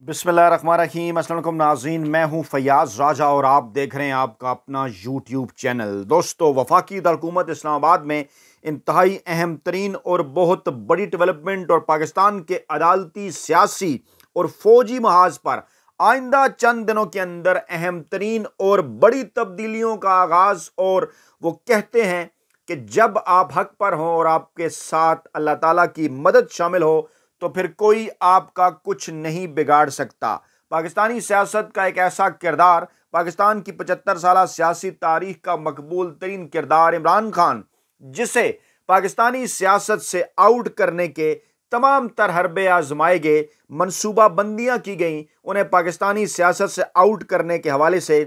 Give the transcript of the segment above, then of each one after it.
बिस्मिल्लाहिर्रहमानिर्रहीम। अस्सलाम वालेकुम नाज़रीन, मैं हूं फैयाज़ राजा और आप देख रहे हैं आपका अपना यूट्यूब चैनल। दोस्तों, वफाकी हुकूमत इस्लामाबाद में इंतहाई अहम तरीन और बहुत बड़ी डेवलपमेंट और पाकिस्तान के अदालती, सियासी और फौजी महाज पर आइंदा चंद दिनों के अंदर अहम तरीन और बड़ी तब्दीलियों का आगाज़। और वो कहते हैं कि जब आप हक पर हों और आपके साथ अल्लाह ताला की मदद शामिल हो तो फिर कोई आपका कुछ नहीं बिगाड़ सकता। पाकिस्तानी सियासत का एक ऐसा किरदार, पाकिस्तान की 75 साल सियासी तारीख का मकबूल तरीन किरदार इमरान खान, जिसे पाकिस्तानी सियासत से आउट करने के तमाम तर हरबे आजमाए गए, मनसूबाबंदियां की गई उन्हें पाकिस्तानी सियासत से आउट करने के हवाले से।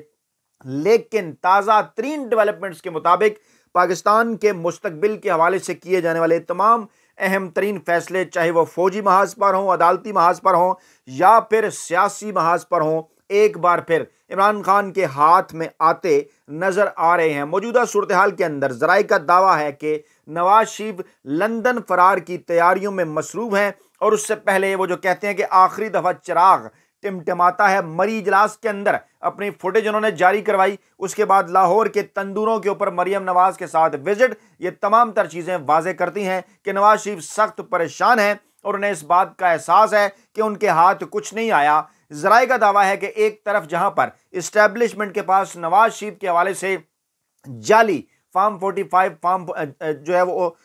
लेकिन ताज़ा तरीन डेवलपमेंट्स के मुताबिक पाकिस्तान के मुस्तकबिल के हवाले से किए जाने वाले तमाम अहम तरीन फैसले, चाहे वह फौजी महाज पर हों, अदालती महाज पर हों या फिर सियासी महाज पर हों, एक बार फिर इमरान खान के हाथ में आते नजर आ रहे हैं। मौजूदा सूरत हाल के अंदर जराए का दावा है कि नवाज शरीफ लंदन फरार की तैयारियों में मसरूफ हैं और उससे पहले वो जो कहते हैं कि आखिरी दफा चिराग टिमटिमाता है मरी इजलास के अंदर अपनी फुटेज उन्होंने जारी करवाई, उसके बाद लाहौर के तंदूरों के ऊपर मरियम नवाज के साथ विजिट, ये तमाम तर चीजें वाजे करती हैं कि नवाज शरीफ सख्त परेशान हैं और उन्हें इस बात का एहसास है कि उनके हाथ कुछ नहीं आया। जराए का दावा है कि एक तरफ जहां पर इस्टेब्लिशमेंट के पास नवाज शरीफ के हवाले से जाली फार्म 45 फार्म जो है वो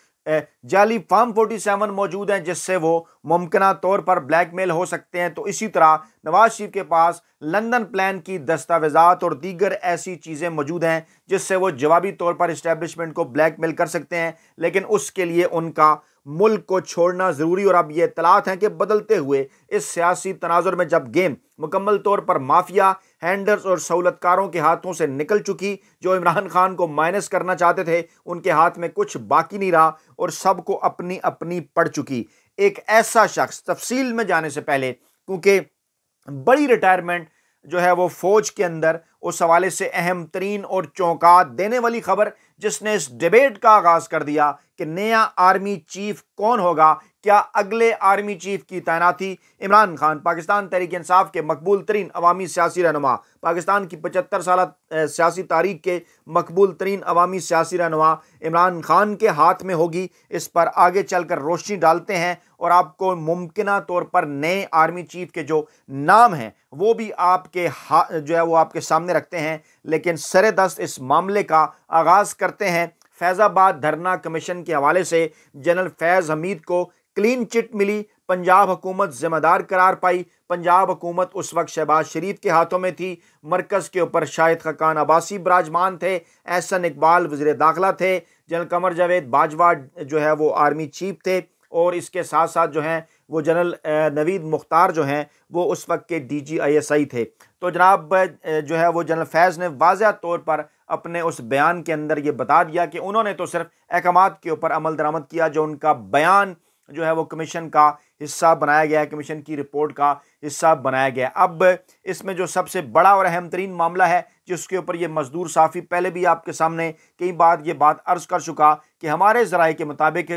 जाली फार्म 47 मौजूद हैं जिससे वो मुमकिना तौर पर ब्लैकमेल हो सकते हैं, तो इसी तरह नवाज शरीफ के पास लंदन प्लान की दस्तावेजात और दीगर ऐसी चीज़ें मौजूद हैं जिससे वो जवाबी तौर पर इस्टेब्लिशमेंट को ब्लैकमेल कर सकते हैं। लेकिन उसके लिए उनका मुल्क को छोड़ना ज़रूरी। और अब ये इत्तलात हैं कि बदलते हुए इस सियासी तनाजुर में जब गेम मुकम्मल तौर पर माफिया, हैंडर्स और सहूलतकारों के हाथों से निकल चुकी, जो इमरान खान को माइनस करना चाहते थे उनके हाथ में कुछ बाकी नहीं रहा और सबको अपनी अपनी पड़ चुकी। एक ऐसा शख्स, तफसील में जाने से पहले, क्योंकि बड़ी रिटायरमेंट जो है वो फौज के अंदर, उस हवाले से अहम तरीन और चौंका देने वाली खबर जिसने इस डिबेट का आगाज कर दिया कि नया आर्मी चीफ कौन होगा, क्या अगले आर्मी चीफ की तैनाती इमरान खान, पाकिस्तान तहरीक इंसाफ के मकबूल तरीन अवामी सियासी रहनुमा, पाकिस्तान की 75 साल सियासी तारीख के मकबूल तरीन अवामी सियासी रहनुमा इमरान खान के हाथ में होगी। इस पर आगे चलकर रोशनी डालते हैं और आपको मुमकिना तौर पर नए आर्मी चीफ के जो नाम हैं वो भी आपके जो है वो आपके सामने रखते हैं। लेकिन सरेदस्त इस मामले का आगाज करते हैं फैज़ाबाद धरना कमीशन के हवाले से। जनरल फैज़ हमीद को क्लीन चिट मिली, पंजाब हुकूमत जिम्मेदार करार पाई। पंजाब हुकूमत उस वक्त शहबाज शरीफ के हाथों में थी, मरकज के ऊपर शाहिद खकान अब्बासी विराजमान थे, एहसन इकबाल वज़ीर दाखिला थे, जनरल कमर जावेद बाजवा जो है वो आर्मी चीफ थे और इसके साथ साथ जो हैं वो जनरल नवीद मुख्तार जो हैं वो उस वक्त के DGISI थे। तो जनाब जो है वो जनरल फैज़ ने वाज़ेह तौर पर अपने उस बयान के अंदर ये बता दिया कि उन्होंने तो सिर्फ अहकामात के ऊपर अमल दरामद किया, जो उनका बयान जो है वो कमीशन का हिस्सा बनाया गया है, कमीशन की रिपोर्ट का हिस्सा बनाया गया। अब इसमें जो सबसे बड़ा और अहम तरीन मामला है जिसके ऊपर ये मजदूर साफ़ी पहले भी आपके सामने कई बार ये बात अर्ज कर चुका कि हमारे ज़राए के मुताबिक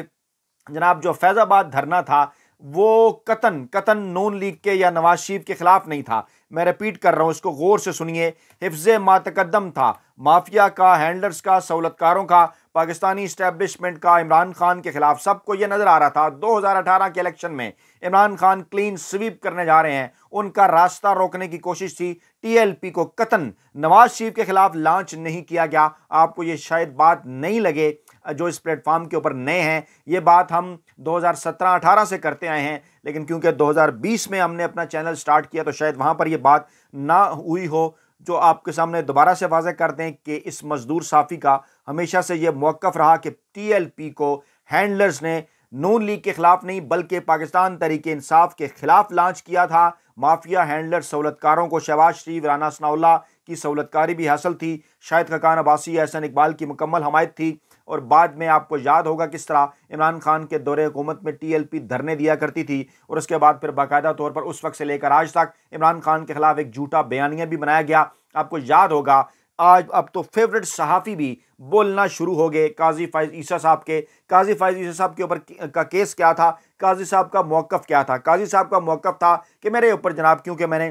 जनाब जो फैज़ाबाद धरना था वो कतन नून लीग के या नवाज शरीफ के खिलाफ नहीं था। मैं रिपीट कर रहा हूं, इसको गौर से सुनिए। हिफ्ज़े मातकद्दम था, माफिया का, हैंडलर्स का, सहूलतकारों का, पाकिस्तानी इस्टेब्लिशमेंट का, इमरान खान के खिलाफ। सबको यह नजर आ रहा था 2018 के इलेक्शन में इमरान खान क्लीन स्वीप करने जा रहे हैं, उनका रास्ता रोकने की कोशिश थी। TLP को कतन नवाज शरीफ के खिलाफ लॉन्च नहीं किया गया। आपको ये शायद बात नहीं लगे जो इस प्लेटफॉर्म के ऊपर नए हैं, ये बात हम 2017-18 से करते आए हैं, लेकिन क्योंकि 2020 में हमने अपना चैनल स्टार्ट किया तो शायद वहाँ पर यह बात ना हुई हो। जो आपके सामने दोबारा से वाज़ेह कर दें कि इस मजदूर साफ़ी का हमेशा से यह मौक़िफ़ रहा कि TLP को हैंडलर्स ने नून लीग के खिलाफ नहीं बल्कि पाकिस्तान तहरीक इंसाफ के खिलाफ लॉन्च किया था। माफिया, हैंडलर, सहूलतकारों को शहबाज शरीफ, राना सनाउल्लाह की सहूलतकारी भी हासिल थी, शाहिद खकान अब्बासी, एहसन इकबाल की मुकम्मल हमायत थी। और बाद में आपको याद होगा किस तरह इमरान खान के दौरे हुकूमत में TLP धरने दिया करती थी और उसके बाद फिर बाकायदा तौर पर उस वक्त से लेकर आज तक इमरान खान के खिलाफ एक झूठा बयानिया भी बनाया गया। आपको याद होगा आज अब तो फेवरेट सहाफ़ी भी बोलना शुरू हो गए काजी फाइज ईसा साहब के। काजी फाइज ईसा साहब के ऊपर का केस क्या था, काजी साहब का मौक़िफ़ क्या था? काजी साहब का मौक़िफ़ था कि मेरे ऊपर जनाब, क्योंकि मैंने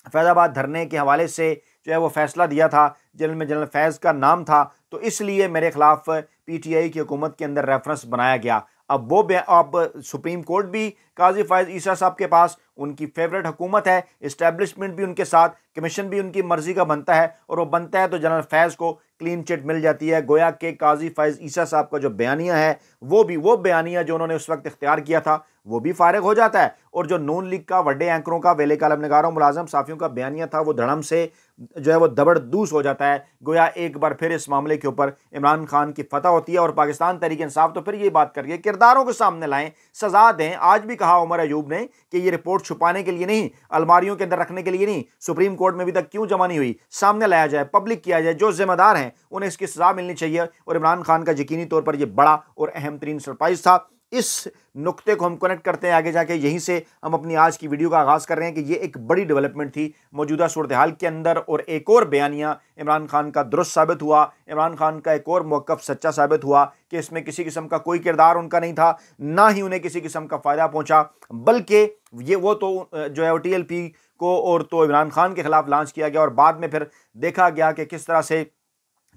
फैज़ाबाद धरने के हवाले से जो है वो फैसला दिया था, जिनमें में जनरल फैज़ का नाम था, तो इसलिए मेरे खिलाफ पीटीआई की हुकूमत के अंदर रेफरेंस बनाया गया। अब सुप्रीम कोर्ट भी काजी फाइज ईसा साहब के पास, उनकी फेवरेट हुकूमत है, इस्टेब्लिशमेंट भी उनके साथ, कमीशन भी उनकी मर्जी का बनता है, और वो बनता है तो जनरल फैज़ को क्लीन चिट मिल जाती है। गोया के काजी फाइज ईसा साहब का जो बयानिया है, वो बयानिया जो उन्होंने उस वक्त इख्तियार किया था, वो भी फारिग हो जाता है। और जो नून लीग का वड्डे एंकरों का, वेले कालम निगारों, मुलाजम साफियों का बयानिया था, वो धड़म से जो है वो दबड़दूस हो जाता है। गोया एक बार फिर इस मामले के ऊपर इमरान खान की फतह होती है, और पाकिस्तान तहरीक इंसाफ तो फिर ये बात करके किरदारों को सामने लाएं, सजा दें। आज भी कहा उमर अयूब ने कि ये रिपोर्ट छुपाने के लिए नहीं, अलमारियों के अंदर रखने के लिए नहीं, सुप्रीम कोर्ट में अभी तक क्यों जमा नहीं हुई, सामने लाया जाए, पब्लिक किया जाए। जो जिम्मेदार हैं उन्हें इसकी सजा मिलनी चाहिए। और इमरान खान का यकीनी तौर पर यह बड़ा और अहम तरीन सरप्राइज था। इस नुक्ते को हम कनेक्ट करते हैं आगे जाके, यहीं से हम अपनी आज की वीडियो का आगाज़ कर रहे हैं कि ये एक बड़ी डेवलपमेंट थी मौजूदा सूरत हाल के अंदर, और एक और बयानिया इमरान खान का दुरुस्त साबित हुआ। इमरान खान का एक और मौक़िफ़ सच्चा साबित हुआ कि इसमें किसी किस्म का कोई किरदार उनका नहीं था, ना ही उन्हें किसी किस्म का फ़ायदा पहुँचा, बल्कि ये वो तो जो है TLP को और तो इमरान खान के ख़िलाफ़ लॉन्च किया गया, और बाद में फिर देखा गया कि किस तरह से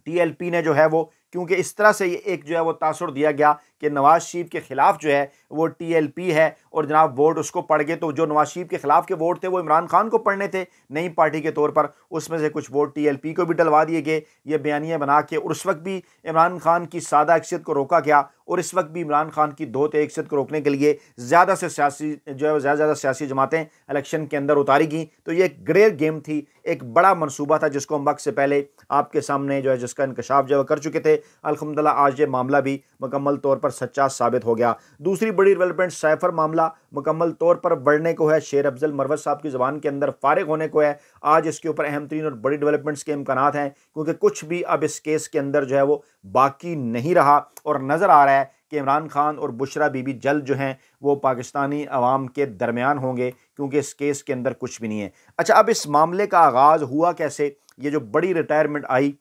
TLP ने जो है वो, क्योंकि इस तरह से ये एक जो है वो तासुर दिया गया कि नवाज शरीफ के खिलाफ जो है वो TLP है, और जनाब वोट उसको पड़ गए, तो जो नवाज शरीफ के खिलाफ के वोट थे वो इमरान खान को पढ़ने थे नई पार्टी के तौर पर, उसमें से कुछ वोट TLP को भी डलवा दिए गए ये बयानिया बना के। और उस वक्त भी इमरान खान की सादा अक्सियत को रोका गया, और इस वक्त भी इमरान खान की दो अक्सियत को रोकने के लिए ज़्यादा से ज़्यादा सियासी जमातें इलेक्शन के अंदर उतारी गई। तो ये एक ग्रेट गेम थी, एक बड़ा मनसूबा था, जिसको हम वक्त से पहले आपके सामने जो है जिसका इंकशाफ जो है कर चुके थे। अल्हम्दुलिल्लाह आज ये मामला भी मुकम्मल तौर पर सच्चा साबित हो गया। दूसरी बड़ी डेवलपमेंट, सैफर मामला मुकम्मल तौर पर बढ़ने को है, शेर अफजल मरवत साहब की ज़बान के अंदर फारिग होने को है। आज इसके ऊपर अहम तरीन और बड़ी डेवलपमेंट्स के इम्कानात हैं, क्योंकि कुछ भी अब इस केस के अंदर जो है वो बाकी नहीं रहा, और नज़र आ रहा है कि इमरान खान और बुशरा बीबी जल्द जो हैं वो पाकिस्तानी अवाम के दरमियान होंगे, क्योंकि इस केस के अंदर कुछ भी नहीं है। अच्छा, अब इस मामले का आगाज़ हुआ कैसे? ये जो बड़ी रिटायरमेंट आई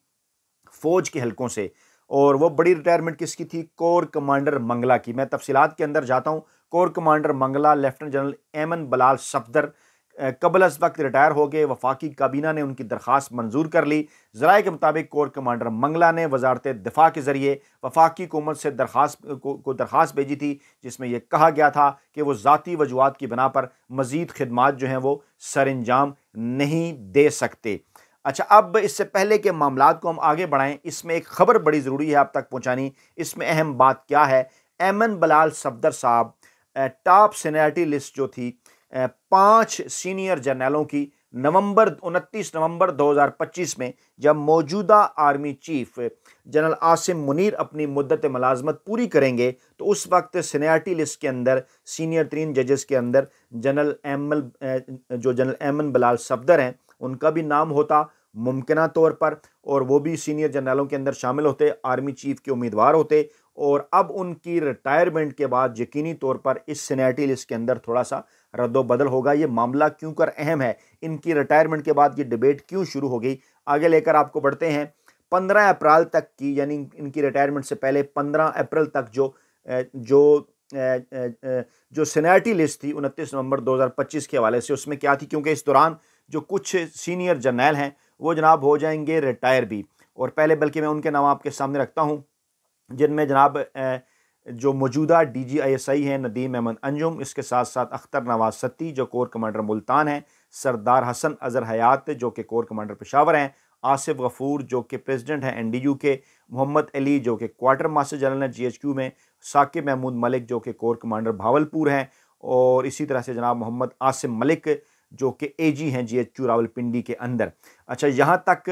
फ़ौज के हलकों से, और वो बड़ी रिटायरमेंट किसकी थी? कोर कमांडर मंगला की। मैं तफसीलात के अंदर जाता हूँ। Core commander Mangla lieutenant general Aiman Bilal Safdar कबल अज़ वक्त रिटायर हो गए। वफाकी काबीना ने उनकी दरख्वास्त मंजूर कर ली। ज़राए के मुताबिक कोर कमांडर मंगला ने वजारत दिफा के ज़रिए वफाकी हुकूमत से दरख्वास्त भेजी थी, जिसमें यह कहा गया था कि वो ज़ाती वजूहात की बिना पर मज़ीद खिदमात जो हैं वो सर अंजाम नहीं दे सकते। अच्छा, अब इससे पहले के मामलात को हम आगे बढ़ाएं, इसमें एक खबर बड़ी ज़रूरी है आप तक पहुँचानी। इसमें अहम बात क्या है? एमन बलाल सफदर साहब टॉप सीनियरिटी लिस्ट जो थी 5 सीनियर जर्नलों की 29 नवंबर 2025 में, जब मौजूदा army chief general Asim Munir अपनी मुद्दत मुलाजमत पूरी करेंगे, तो उस वक्त सीनियरिटी लिस्ट के अंदर सीनियर 3 जजेस के अंदर जनरल एमन बलाल सफदर हैं, उनका भी नाम होता मुमकिना तौर पर, और वो भी सीनियर जनरलों के अंदर शामिल होते, आर्मी चीफ के उम्मीदवार होते। और अब उनकी रिटायरमेंट के बाद यकीनी तौर पर इस सीनियरिटी लिस्ट के अंदर थोड़ा सा रद्दो बदल होगा। ये मामला क्यों कर अहम है, इनकी रिटायरमेंट के बाद ये डिबेट क्यों शुरू हो गई, आगे लेकर आपको बढ़ते हैं। 15 अप्रैल तक की, यानी इनकी रिटायरमेंट से पहले 15 अप्रैल तक जो सीनियरिटी लिस्ट थी 29 नवंबर 2025 के हवाले से, उसमें क्या थी? क्योंकि इस दौरान जो कुछ सीनियर जर्नल हैं वो जनाब हो जाएंगे रिटायर भी, और पहले बल्कि मैं उनके नाम आपके सामने रखता हूं, जिनमें जनाब जो मौजूदा DGISI हैं नदीम अहमद अंजुम, इसके साथ साथ अख्तर नवाज सत्ती जो कोर कमांडर मुल्तान हैं, सरदार हसन अजहर हयात जो कि कोर कमांडर पेशावर हैं, आसिफ गफूर जो कि प्रेसिडेंट हैं NDU के, मोहम्मद अली जो कि क्वार्टर मास्टर जनरल हैं GHQ में, साकिब महमूद मलिक जो कि कोर कमांडर भावलपुर हैं, और इसी तरह से जनाब मोहम्मद आसिम मलिक जो कि AG हैं GHQ रावलपिंडी के अंदर। अच्छा, यहाँ तक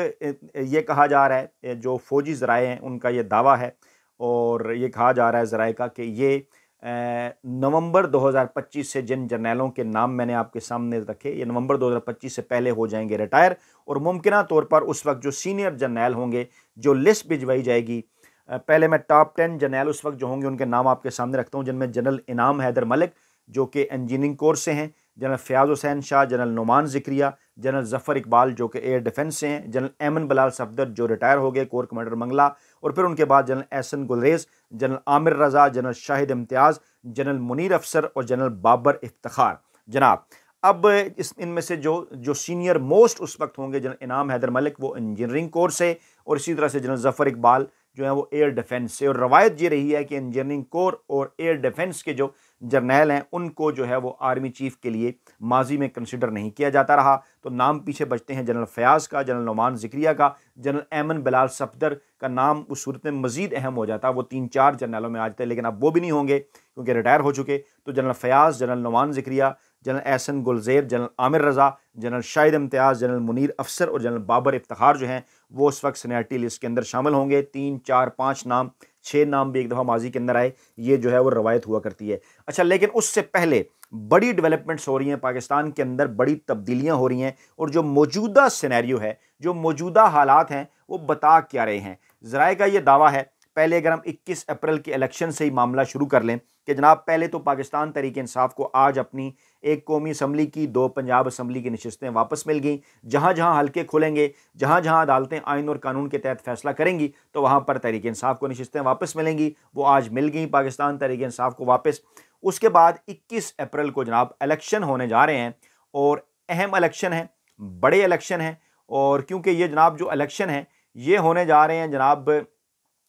ये कहा जा रहा है, जो फौजी ज़राए हैं उनका ये दावा है, और ये कहा जा रहा है ज़राए का कि ये नवंबर 2025 से जिन जर्नलों के नाम मैंने आपके सामने रखे, ये नवंबर 2025 से पहले हो जाएंगे रिटायर, और मुमकिना तौर पर उस वक्त जो सीनियर जर्नल होंगे, जो लिस्ट भिजवाई जाएगी, पहले मैं टॉप 10 जर्नल उस वक्त जो होंगे उनके नाम आपके सामने रखता हूँ, जिनमें जनरल इनाम हैदर मलिक जो कि इंजीनियरिंग कोर्स से हैं, general Fayyaz Hussain Shah, general Noman Zikriya, general Zafar Iqbal जो कि एयर डिफेंस से हैं, जनरल एमन बिलाल सफदर जो रिटायर हो गए कोर कमांडर मंगला, और फिर उनके बाद general Ehsan Gulrez, general Amir Raza, general Shahid Imtiaz, general Munir Afsar और जनरल बाबर इफ्तिखार। जनाब अब इनमें से जो सीनियर मोस्ट उस वक्त होंगे, जनरल इनाम हैदर मलिक वो इंजीनियरिंग कोर से, और इसी तरह से जनरल ज़फ़र इकबाल जो है वो एयर डिफेंस से। और रवायत ये रही है कि इंजीनियरिंग कोर और एयर डिफेंस के जो जर्नैल हैं उनको जो है वो आर्मी चीफ के लिए माजी में कंसिडर नहीं किया जाता रहा। तो नाम पीछे बचते हैं जनरल फ़याज़ का, जनरल नुमान ज़िक्रिया का, जनरल एमन बिलाल सफदर का नाम उस सूरत में मजीद अहम हो जाता। वो 3-4 जर्नैलों में आ जाते, लेकिन अब वो भी नहीं होंगे क्योंकि रिटायर हो चुके। तो general Fayyaz, general Noman Zikriya, general Ahsan Gulzar, general Amir Raza, general Shahid Imtiaz, general Munir Afsar और जनरल बाबर इफ्तिखार जो हैं वो उस वक्त सीनियरिटी लिस्ट के अंदर शामिल होंगे। 3-4-5 नाम, 6 नाम भी एक दफ़ा माजी के अंदर आए, ये जो है वो रवायत हुआ करती है। अच्छा, लेकिन उससे पहले बड़ी डेवलपमेंट्स हो रही हैं पाकिस्तान के अंदर, बड़ी तब्दीलियां हो रही हैं, और जो मौजूदा सिनेरियो है, जो मौजूदा हालात हैं वो बता क्या रहे हैं। ज़राए का ये दावा है, पहले अगर हम 21 अप्रैल के इलेक्शन से ही मामला शुरू कर लें कि जनाब पहले तो पाकिस्तान तहरीक इंसाफ को आज अपनी एक कौमी असम्बली की, 2 पंजाब असम्बली की नशिस्तें वापस मिल गई। जहाँ जहाँ हल्के खुलेंगे, जहाँ जहाँ अदालतें आइन और कानून के तहत फैसला करेंगी तो वहाँ पर तहरीक इंसाफ को नशिस्तें वापस मिलेंगी। वो आज मिल गई पाकिस्तान तहरीक इंसाफ को वापस। उसके बाद 21 अप्रैल को जनाब इलेक्शन होने जा रहे हैं, और अहम इलेक्शन है, बड़े इलेक्शन हैं। और क्योंकि ये जनाब जो इलेक्शन है ये होने जा रहे हैं जनाब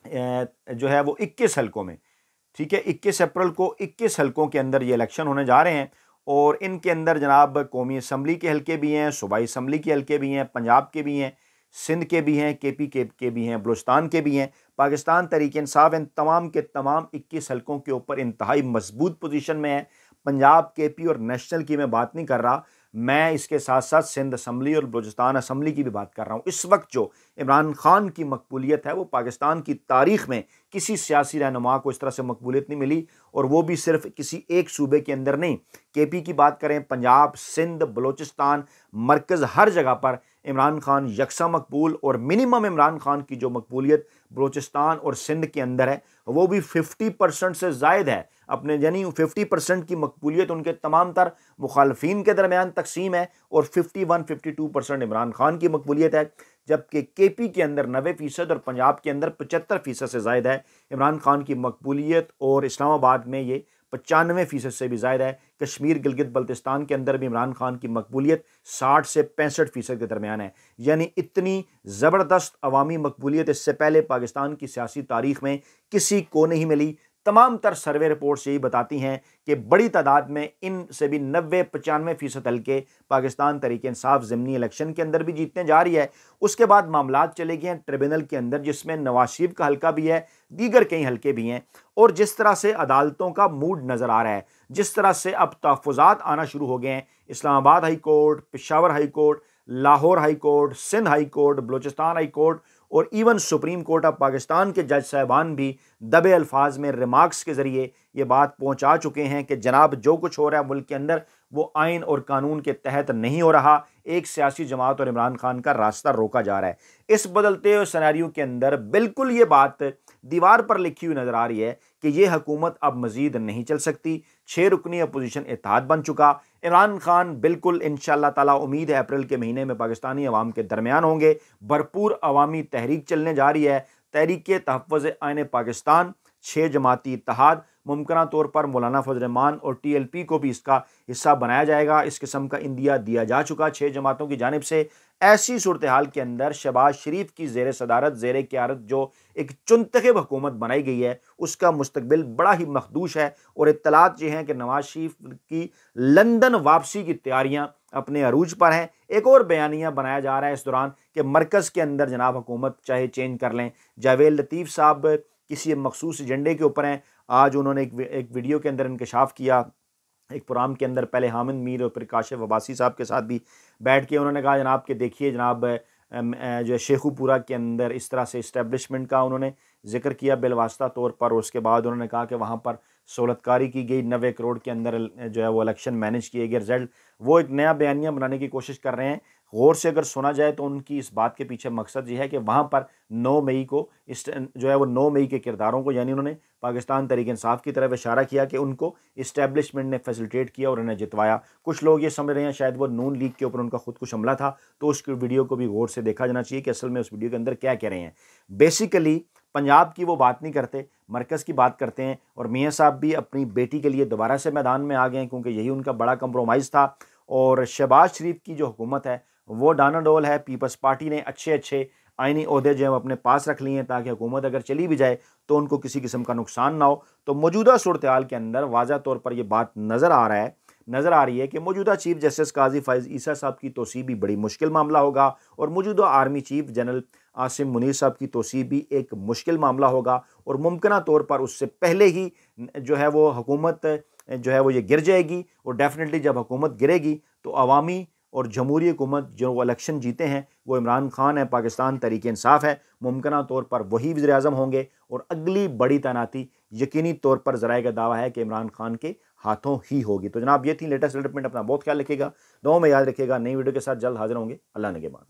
जो है वो 21 हलकों में, ठीक है, 21 अप्रैल को 21 हलकों के अंदर ये इलेक्शन होने जा रहे हैं। और इनके अंदर जनाब कौमी असम्बली के हलके भी हैं, सूबाई असम्बली के हलके भी हैं, पंजाब के भी हैं, सिंध के भी हैं, KP के भी हैं, बलूचिस्तान के भी हैं। पाकिस्तान तहरीक इंसाफ इन तमाम के तमाम 21 हलकों के ऊपर इंतहाई मजबूत पोजीशन में है। पंजाब, KP और नेशनल की मैं बात नहीं कर रहा, मैं इसके साथ साथ सिंध असम्बली और बलूचिस्तान असम्बली की भी बात कर रहा हूँ। इस वक्त जो इमरान खान की मकबूलियत है वो पाकिस्तान की तारीख में किसी सियासी रहनुमा को इस तरह से मकबूलियत नहीं मिली, और वो भी सिर्फ किसी एक सूबे के अंदर नहीं। KP की बात करें, पंजाब, सिंध, बलूचिस्तान, मरकज़, हर जगह पर इमरान खान यकसा मकबूल। और मिनिमम इमरान खान की जो मकबूलियत बलूचिस्तान और सिंध के अंदर है वो भी 50% से ज़ायद है अपने, यानी 50% की मकबूलियत उनके तमाम तर मुखालफीन के दरमियान तकसीम है, और 51-52% इमरान खान की मकबूलियत है। जबकि KP के अंदर 90% और पंजाब के अंदर 75% से ज़ायद है इमरान खान की मकबूलियत, और इस्लामाबाद में ये 95% से भी ज़्यादा है। कश्मीर, गिलगित बल्तिस्तान के अंदर भी इमरान खान की मकबूलियत 60 से 65% के दरमियान है। यानी इतनी ज़बरदस्त अवामी मकबूलियत इससे पहले पाकिस्तान की सियासी तारीख में किसी को नहीं मिली। तमाम तर सर्वे रिपोर्ट्स यही बताती हैं कि बड़ी तादाद में इन से भी 90-95% हल्के पाकिस्तान तहरीक इंसाफ ज़िमनी इलेक्शन के अंदर भी जीतने जा रही है। उसके बाद मामलात चले गए हैं ट्रिब्यूनल के अंदर, जिसमें नवाज शरीफ का हल्का भी है, दीगर कई हल्के भी हैं। और जिस तरह से अदालतों का मूड नज़र आ रहा है, जिस तरह से अब तहफ़्फ़ुज़ात आना शुरू हो गए हैं, Islamabad high court, Peshawar high court, Lahore high court, Sindh high court, Balochistan high court और even supreme court of Pakistan के जज साहबान भी दबे अल्फाज में रिमार्क्स के ज़रिए ये बात पहुंचा चुके हैं कि जनाब जो कुछ हो रहा है मुल्क के अंदर वो आइन और कानून के तहत नहीं हो रहा। एक सियासी जमात और इमरान खान का रास्ता रोका जा रहा है। इस बदलते हुए सिनेरियो के अंदर बिल्कुल ये बात दीवार पर लिखी हुई नज़र आ रही है कि ये हुकूमत अब मजीद नहीं चल सकती। 6 रुकनी अपोजिशन इत्तेहाद बन चुका। इमरान खान बिल्कुल इंशाअल्लाह ताला उम्मीद है अप्रैल के महीने में पाकिस्तानी अवाम के दरमियान होंगे। भरपूर अवामी तहरीक चलने जा रही है, तहरीक तहफ़्फ़ुज़ आइन पाकिस्तान, 6 जमाती इत्तेहाद। मुमकिन तौर पर मौलाना फजल रहमान और TLP को भी इसका हिस्सा बनाया जाएगा। इस किस्म का इंदिया दिया जा चुका 6 जमातों की जानिब से। ऐसी सूरत हाल के अंदर शहबाज शरीफ की ज़ेर सदारत, ज़ेर क़यादत जो एक चुनतख़ब हुकूमत बनाई गई है उसका मुस्तकबिल बड़ा ही मखदूश है। और इत्तलात ये हैं कि नवाज शरीफ की लंदन वापसी की तैयारियाँ अपने अरूज पर हैं। एक और बयानिया बनाया जा रहा है इस दौरान कि मरकज़ के अंदर जनाब हुकूमत चाहे चेंज कर लें। जावेद लतीफ़ साहब किसी मखसूस एजेंडे के ऊपर हैं। आज उन्होंने एक वीडियो के अंदर इंकशाफ किया, एक प्रोग्राम के अंदर, पहले हामिद मीर और फिर काशिफ अब्बासी साहब के साथ भी बैठ के उन्होंने कहा जनाब कि देखिए जनाब जो शेखुपुरा के अंदर इस तरह से इस्टेब्लिशमेंट का उन्होंने जिक्र किया बिलवास्ता तौर पर। उसके बाद उन्होंने कहा कि वहाँ पर सहूलतकारी की गई, 90 करोड़ के अंदर जो है वो इलेक्शन मैनेज किए गए, रिजल्ट वो एक नया बयानिया बनाने की कोशिश कर रहे हैं। गौर से अगर सुना जाए तो उनकी इस बात के पीछे मकसद ये है कि वहाँ पर 9 मई को जो है वो 9 मई के किरदारों को, यानी उन्होंने पाकिस्तान तहरीक-ए-इंसाफ की तरफ इशारा किया कि उनको इस्टेब्लिशमेंट ने फैसिलिटेट किया और उन्हें जितवाया। कुछ लोग ये समझ रहे हैं शायद वो नून लीग के ऊपर उनका खुद कुछ हमला था, तो उस वीडियो को भी गौर से देखा जाना चाहिए कि असल में उस वीडियो के अंदर क्या कह रहे हैं। बेसिकली पंजाब की वो बात नहीं करते, मरकज़ की बात करते हैं, और मियाँ साहब भी अपनी बेटी के लिए दोबारा से मैदान में आ गए हैं क्योंकि यही उनका बड़ा कंप्रोमाइज़ था। और शहबाज शरीफ की जो हुकूमत है वो डानाडोल है। पीपल्स पार्टी ने अच्छे आइनी ओहदे जो है अपने पास रख लिए हैं ताकि हुकूमत अगर चली भी जाए तो उनको किसी किस्म का नुकसान ना हो। तो मौजूदा सूरत हाल के अंदर वाज़ा तौर पर यह बात नज़र आ रही है कि मौजूदा चीफ जस्टिस काजी फ़ाइज़ ईसा साहब की तोसी भी बड़ी मुश्किल मामला होगा, और मौजूदा army chief general Asim Munir साहब की तोसी भी एक मुश्किल मामला होगा, और मुमकिना तौर पर उससे पहले ही जो है वो हुकूमत जो है वो ये गिर जाएगी। और डेफिनेटली जब हुकूमत गिरेगी तो अवामी और जमहूरी हुकूमत जो इलेक्शन जीते हैं वो इमरान खान है, पाकिस्तान तहरीक इंसाफ है, मुमकिना तौर पर वही वज़ीर आज़म होंगे, और अगली बड़ी तैनाती यकीनी तौर पर ज़राए का दावा है कि इमरान खान के हाथों ही होगी। तो जनाब ये थी लेटेस्ट डेवलपमेंट, अपना बहुत ख्याल रखिएगा, दुआ में याद रखिएगा। नई वीडियो के साथ जल्द हाजिर होंगे। अल्लाह निगहबान।